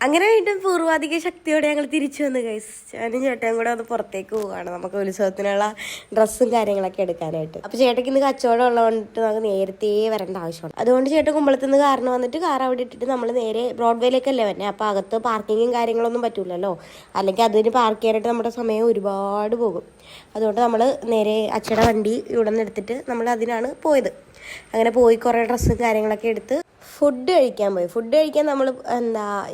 അങ്ങനെ വീണ്ടും പൂർവാധിക ശക്തിയോടെ ഞങ്ങൾ തിരിച്ചു വന്നു ഗൈസ്. ഞാനും ചേട്ടനും കൂടെ ഒന്ന് പുറത്തേക്ക് പോവുകയാണ് നമുക്ക് ഉത്സവത്തിനുള്ള ഡ്രസ്സും കാര്യങ്ങളൊക്കെ എടുക്കാനായിട്ട്. അപ്പോൾ ചേട്ടയ്ക്ക് ഇന്ന് കച്ചവടം ഉള്ളതുകൊണ്ടിട്ട് നമുക്ക് നേരത്തെ വരേണ്ട ആവശ്യമാണ്. അതുകൊണ്ട് ചേട്ടൻ കുമ്പളത്ത് നിന്ന് കാറിന് വന്നിട്ട് കാർ അവിടെ ഇട്ടിട്ട് നമ്മൾ നേരെ ബ്രോഡ്വേയിലേക്കല്ലേ വന്നെ. അപ്പോൾ അകത്ത് പാർക്കിങ്ങും കാര്യങ്ങളൊന്നും പറ്റില്ലല്ലോ, അല്ലെങ്കിൽ അതിന് പാർക്ക് ചെയ്യാനായിട്ട് നമ്മുടെ സമയം ഒരുപാട് പോകും. അതുകൊണ്ട് നമ്മൾ നേരെ അച്ഛയുടെ വണ്ടി ഇവിടെ നിന്ന് എടുത്തിട്ട് നമ്മൾ അതിനാണ് പോയത്. അങ്ങനെ പോയി കുറേ ഡ്രസ്സും കാര്യങ്ങളൊക്കെ എടുത്ത് ഫുഡ് കഴിക്കാൻ പോയി. ഫുഡ് കഴിക്കാൻ നമ്മൾ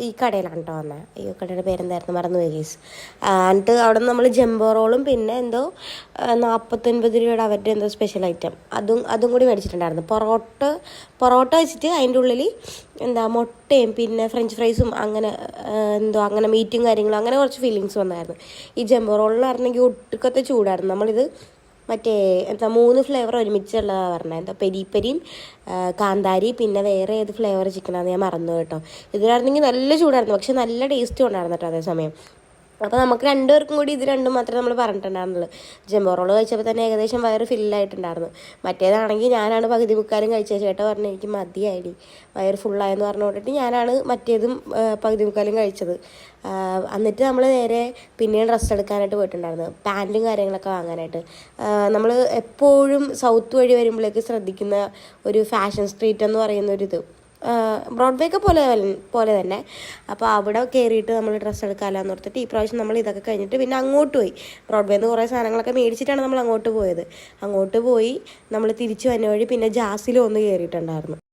ഈ കടയിലാണ് കേട്ടോ വന്നത്. ഈ കടയുടെ പേരെന്തായിരുന്നു മറന്നുപോയി ഗൈസ്. എന്നിട്ട് അവിടെ നിന്ന് നമ്മൾ ജംബോ റോളും പിന്നെ എന്തോ 49 രൂപയുടെ അവരുടെ എന്തോ സ്പെഷ്യൽ ഐറ്റം അതും കൂടി മേടിച്ചിട്ടുണ്ടായിരുന്നു. പൊറോട്ട വെച്ചിട്ട് അതിൻ്റെ ഉള്ളിൽ മുട്ടയും പിന്നെ ഫ്രഞ്ച് ഫ്രൈസും അങ്ങനെ മീറ്റും കാര്യങ്ങളും അങ്ങനെ കുറച്ച് ഫീലിങ്സ് വന്നായിരുന്നു. ഈ ജംബോ റോളിലായിരുന്നെങ്കിൽ ഒട്ടുക്കത്തെ ചൂടായിരുന്നു. നമ്മളിത് മറ്റേ 3 ഫ്ലേവർ ഒരുമിച്ചുള്ളതാണ് പറഞ്ഞത്. പെരിയും കാന്താരി പിന്നെ വേറെ ഏത് ഫ്ലേവർ ചിക്കനാണെന്ന് ഞാൻ മറന്നു കേട്ടോ. ഇതിലായിരുന്നെങ്കിൽ നല്ല ചൂടായിരുന്നു, പക്ഷെ നല്ല ടേസ്റ്റും ഉണ്ടായിരുന്നു കേട്ടോ അതേസമയം. അപ്പോൾ നമുക്ക് രണ്ടുപേർക്കും കൂടി ഇത് രണ്ടും മാത്രമേ നമ്മൾ പറഞ്ഞിട്ടുണ്ടായിരുന്നുള്ളൂ. ജംബോ റോള് കഴിച്ചപ്പോൾ തന്നെ ഏകദേശം വയറ് ഫില്ലായിട്ടുണ്ടായിരുന്നു. മറ്റേതാണെങ്കിൽ ഞാനാണ് പകുതി മുക്കാലും കഴിച്ചത്. ചേട്ടൻ പറഞ്ഞു എനിക്ക് മതിയായി വയറ് ഫുള്ളായെന്ന് പറഞ്ഞു കൊണ്ടിട്ട് ഞാനാണ് മറ്റേതും പകുതി മുക്കാലും കഴിച്ചത്. എന്നിട്ട് നമ്മൾ നേരെ പിന്നെയും ഡ്രസ്സ് എടുക്കാനായിട്ട് പോയിട്ടുണ്ടായിരുന്നു, പാൻറ്റും കാര്യങ്ങളൊക്കെ വാങ്ങാനായിട്ട്. നമ്മൾ എപ്പോഴും സൗത്ത് വഴി വരുമ്പോഴേക്ക് ശ്രദ്ധിക്കുന്ന ഒരു ഫാഷൻ സ്ട്രീറ്റ് എന്ന് പറയുന്നൊരിത് ബ്രോഡ്വേയൊക്കെ പോലെ തന്നെ. അപ്പോൾ അവിടെ കയറിയിട്ട് നമ്മൾ ഡ്രസ്സ് എടുക്കാമെന്ന് ഓർത്തിട്ട് ഈ പ്രാവശ്യം നമ്മൾ ഇതൊക്കെ കഴിഞ്ഞിട്ട് പിന്നെ അങ്ങോട്ട് പോയി. ബ്രോഡ്വേയിൽ നിന്ന് കുറേ സാധനങ്ങളൊക്കെ മേടിച്ചിട്ടാണ് നമ്മൾ അങ്ങോട്ട് പോയത്. അങ്ങോട്ട് പോയി നമ്മൾ തിരിച്ചു വന്ന വഴി പിന്നെ ജാസിലും ഒന്ന് കയറിയിട്ടുണ്ടായിരുന്നു.